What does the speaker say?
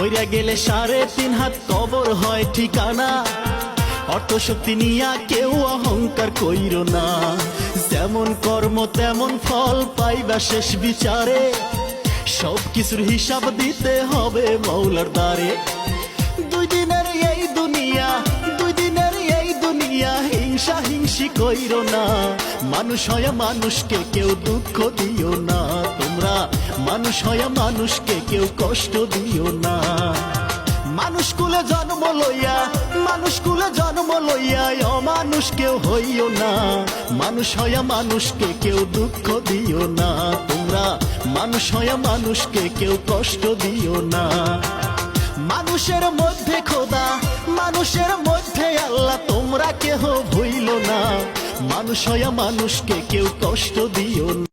মইরা গেলে 3.5 হাত কবর হয় ঠিকানা। অর্থ শক্তি নিয়া কেউ অহংকার কইরো না। যেমন কর্ম তেমন ফল পাইবা শেষ বিচারে। সব কিছুর হিসাব দিতে হবে মৌলার দ্বারে। দুই দিনের এই দুনিয়া, দুই দিনের এই দুনিয়া, হিংসা হিংসি কইরো না। মানুষ হয়ে মানুষকে কেউ দুঃখ দিও না। তোমরা মানুষ হয়ে মানুষকে কেউ কষ্ট দিও না। মানুষ কুলে জন্ম লইয়া, মানুষ কুলে জন্ম লইয়া অমানুষ কেউ হইও না। মানুষ হইয়া মানুষকে কেউ দুঃখ দিও না। তোমরা মানুষ হইয়া মানুষকে কেউ কষ্ট দিও না। মানুষের মধ্যে খোদা, মানুষের মধ্যে আল্লাহ, তোমরা কেহ ভুইল না। মানুষ হইয়া মানুষকে কেউ কষ্ট দিও না।